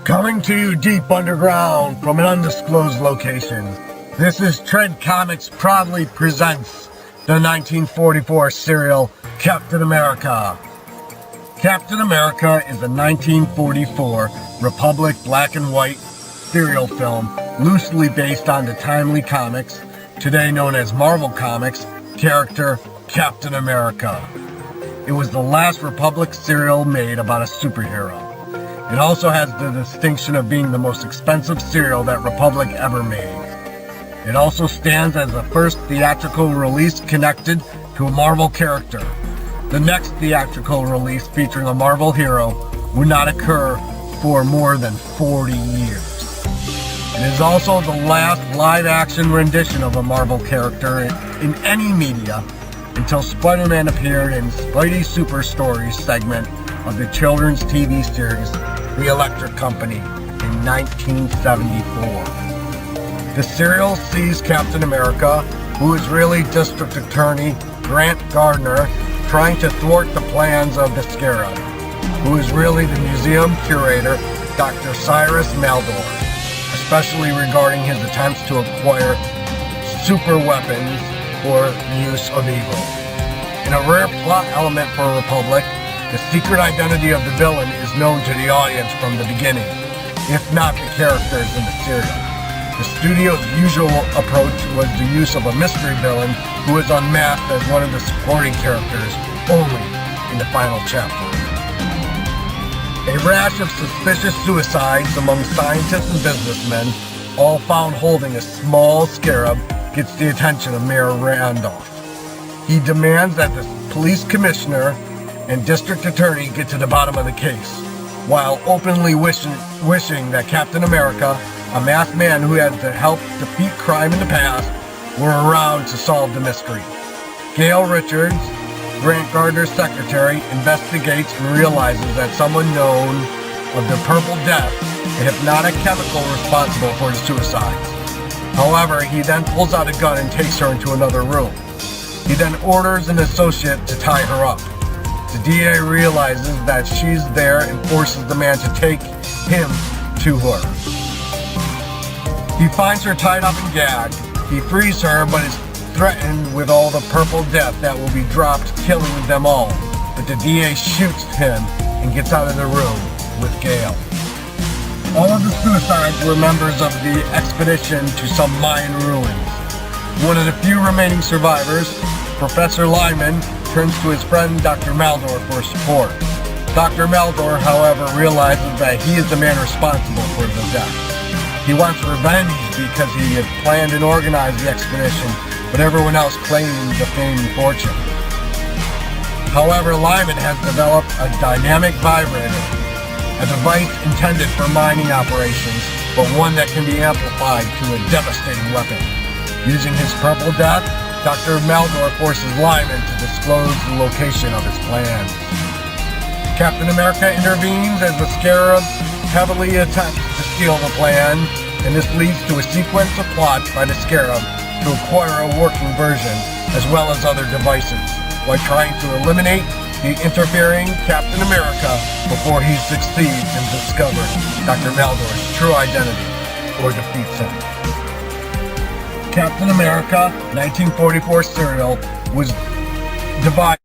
Coming to you deep underground from an undisclosed location, this is Tread Comics proudly presents the 1944 serial Captain America. Captain America is a 1944 Republic black and white serial film loosely based on the timely comics, today known as Marvel Comics, character Captain America. It was the last Republic serial made about a superhero. It also has the distinction of being the most expensive serial that Republic ever made. It also stands as the first theatrical release connected to a Marvel character. The next theatrical release featuring a Marvel hero would not occur for more than 40 years. It is also the last live-action rendition of a Marvel character in any media until Spider-Man appeared in Spidey Super Stories segment of the children's TV series The Electric Company in 1974. The serial sees Captain America, who is really District Attorney Grant Gardner, trying to thwart the plans of the Scarab, who is really the museum curator Dr. Cyrus Maldor, especially regarding his attempts to acquire super weapons for the use of evil. In a rare plot element for Republic, the secret identity of the villain is known to the audience from the beginning, if not the characters in the serial. The studio's usual approach was the use of a mystery villain who is unmasked as one of the supporting characters only in the final chapter. A rash of suspicious suicides among scientists and businessmen, all found holding a small scarab, gets the attention of Mayor Randolph. He demands that the police commissioner and district attorney get to the bottom of the case, while openly wishing that Captain America, a masked man who had to help defeat crime in the past, were around to solve the mystery. Gail Richards, Grant Gardner's secretary, investigates and realizes that someone known of the Purple Death, a hypnotic chemical responsible for the suicides. However, he then pulls out a gun and takes her into another room. He then orders an associate to tie her up. The DA realizes that she's there and forces the man to take him to her. He finds her tied up and gagged. He frees her, but is threatened with all the purple death that will be dropped, killing them all. But the DA shoots him and gets out of the room with Gale. All of the suicides were members of the expedition to some Mayan ruins. One of the few remaining survivors, Professor Lyman, turns to his friend Dr. Maldor for support. Dr. Maldor, however, realizes that he is the man responsible for the death. He wants revenge because he had planned and organized the expedition, but everyone else claimed the fame and fortune. However, Lyman has developed a dynamic vibrator, a device intended for mining operations, but one that can be amplified to a devastating weapon. Using his purple death, Dr. Maldor forces Lyman to disclose the location of his plans. Captain America intervenes as the Scarab heavily attempts to steal the plan, and this leads to a sequence of plots by the Scarab to acquire a working version, as well as other devices, while trying to eliminate the interfering Captain America before he succeeds in discovering Dr. Maldor's true identity or defeats him. Captain America 1944 serial was divided.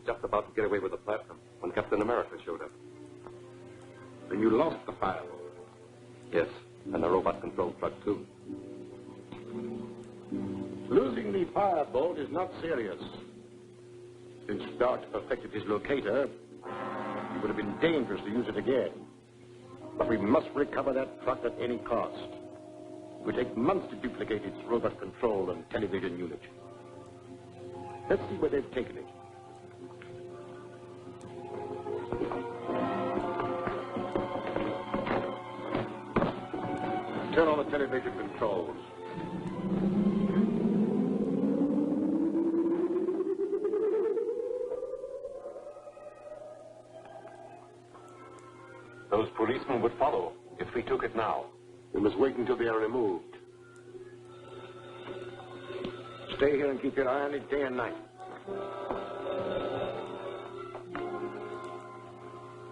Just about to get away with the platform when Captain America showed up. Then you lost the Firebolt? Yes, and the robot control truck, too. Losing the Firebolt is not serious. Since Dart perfected his locator, it would have been dangerous to use it again. But we must recover that truck at any cost. It would take months to duplicate its robot control and television unit. Let's see where they've taken it. Turn on the television controls. Those policemen would follow if we took it now. We must wait until they are removed. Stay here and keep your eye on it day and night.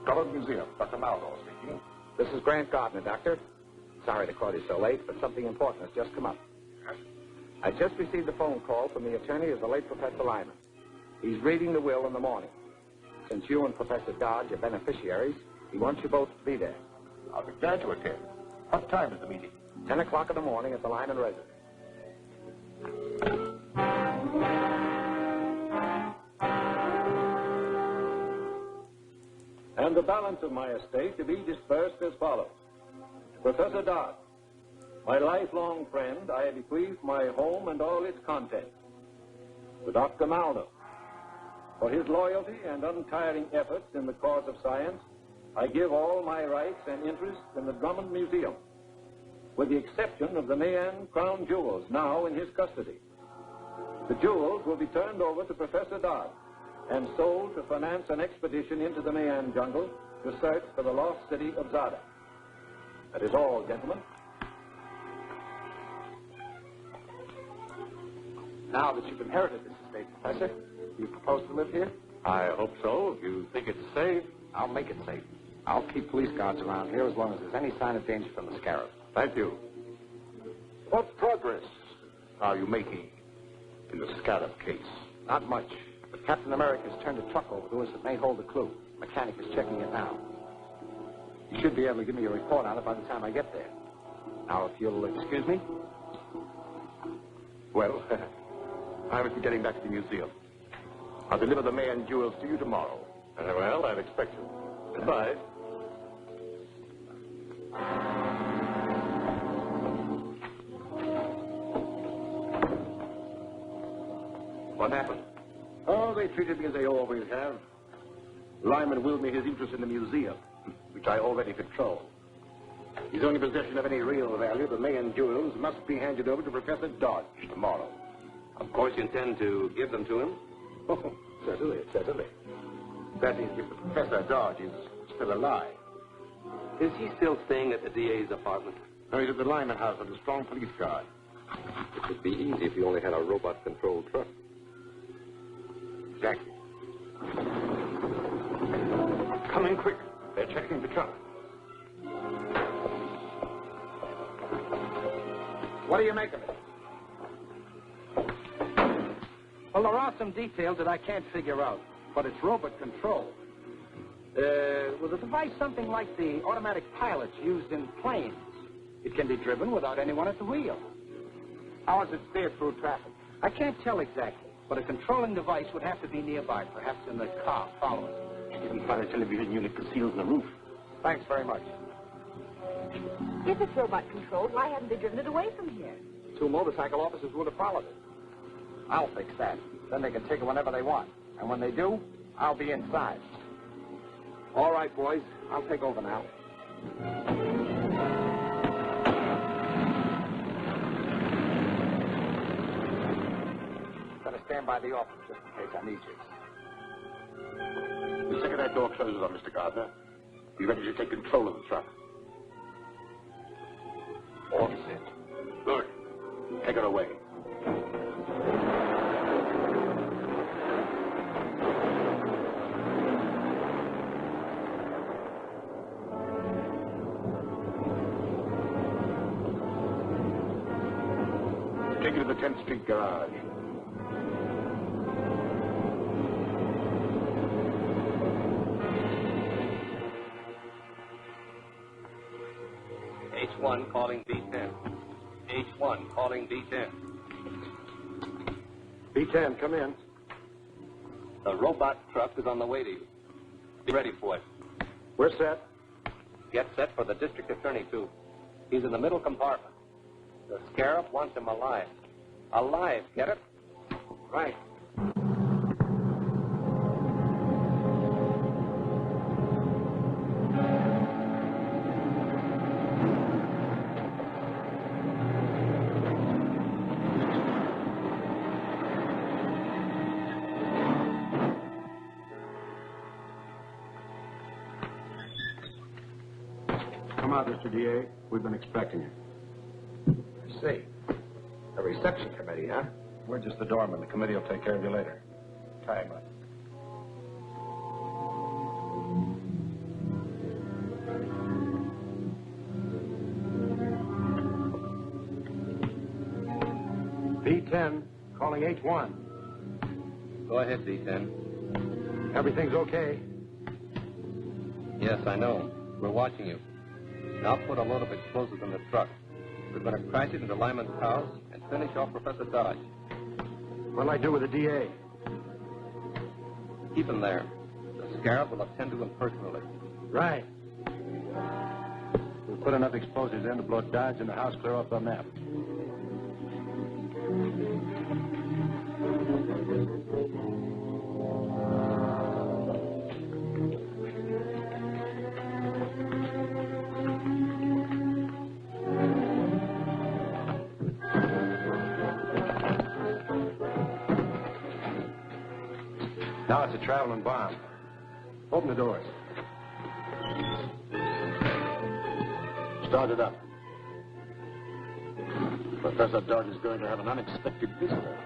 Government Museum, Dr. Maldor speaking. This is Grant Gardner, Doctor. Sorry to call you so late, but something important has just come up. Yes? I just received a phone call from the attorney of the late Professor Lyman. He's reading the will in the morning. Since you and Professor Dodge are beneficiaries, he wants you both to be there. I'll be glad to attend. What time is the meeting? 10 o'clock in the morning at the Lyman residence. and the balance of my estate to be dispersed as follows. To Professor Dodd, my lifelong friend, I bequeath my home and all its contents. To Dr. Maldor, for his loyalty and untiring efforts in the cause of science, I give all my rights and interests in the Drummond Museum, with the exception of the Mayan crown jewels now in his custody. The jewels will be turned over to Professor Dodd and sold to finance an expedition into the Mayan jungle to search for the lost city of Zada. That is all, gentlemen. Now that you've inherited this estate, Professor, do you propose to live here? I hope so. If you think it's safe. I'll make it safe. I'll keep police guards around here as long as there's any sign of danger from the Scarab. Thank you. What progress are you making in the Scarab case? Not much, but Captain America's turned a truck over to us that may hold a clue. The mechanic is checking it now. You should be able to give me a report on it by the time I get there. Now, if you'll excuse me. Well, I must be getting back to the museum. I'll deliver the Mayan jewels to you tomorrow. Well, I'll expect you. Goodbye. What happened? Oh, they treated me as they always have. Lyman willed me his interest in the museum, which I already control. His only possession of any real value, the Mayan jewels, must be handed over to Professor Dodge tomorrow. Of course, you intend to give them to him? Oh, certainly, certainly. That is, if Professor Dodge is still alive. Is he still staying at the DA's apartment? No, he's at the Lyman house under strong police guard. It would be easy if you only had a robot-controlled truck. Exactly. Come in quick. They're checking the truck. What do you make of it? Well, there are some details that I can't figure out, but it's robot controlled. Was the device something like the automatic pilots used in planes? It can be driven without anyone at the wheel. How is it steered through traffic? I can't tell exactly, but a controlling device would have to be nearby, perhaps in the car following. You didn't find a television unit concealed in the roof. Thanks very much. If it's robot-controlled, why haven't they driven it away from here? 2 motorcycle officers would have followed it. I'll fix that. Then they can take it whenever they want. And when they do, I'll be inside. All right, boys. I'll take over now. Gonna stand by the office just in case I need you. The second that door closes on Mr. Gardner, be ready to take control of the truck. All set. Good. Take her away. Take her to the 10th Street garage. H1 calling B10. H1 calling B10. B10, come in. The robot truck is on the way to you. Be ready for it. We're set. Get set for the district attorney, too. He's in the middle compartment. The Scarab wants him alive. Alive, get it? Right. Come out, Mr. DA. We've been expecting you. I see. A reception committee, huh? We're just the doorman. The committee will take care of you later. Try, bud. B10, calling H1. Go ahead, B10. Everything's okay. Yes, I know. We're watching you. Now put a load of explosives in the truck. We're going to crash it into Lyman's house and finish off Professor Dodge. What'll I do with the DA? Keep him there. The Scarab will attend to him personally. Right. We'll put enough explosives in to blow Dodge and the house clear off the map. Now it's a traveling bomb. Open the doors. Start it up. Professor Dart is going to have an unexpected visitor.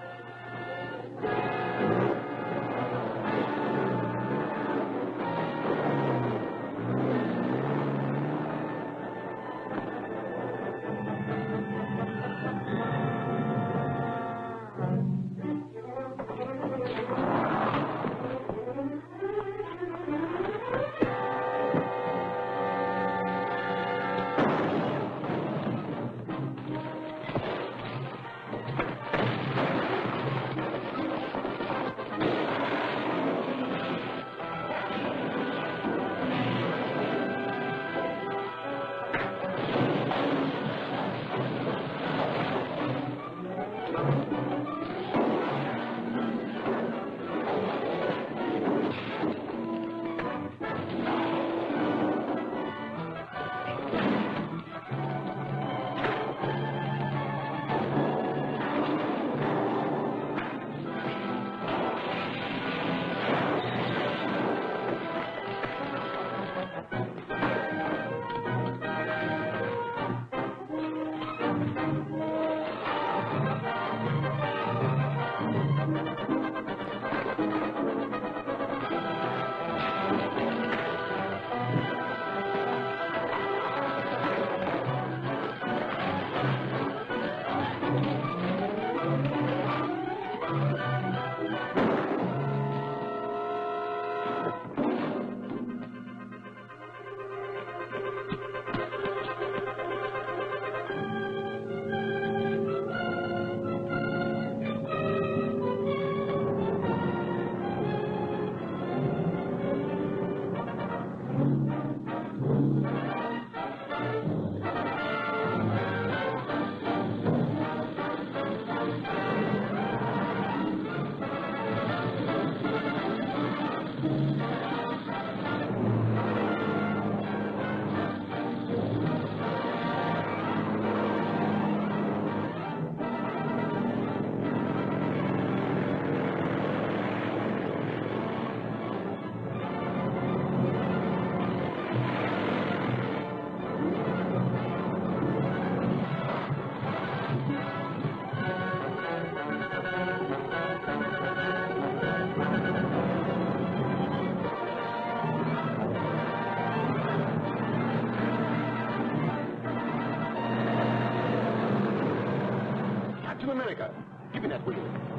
Captain America, give me that wheel.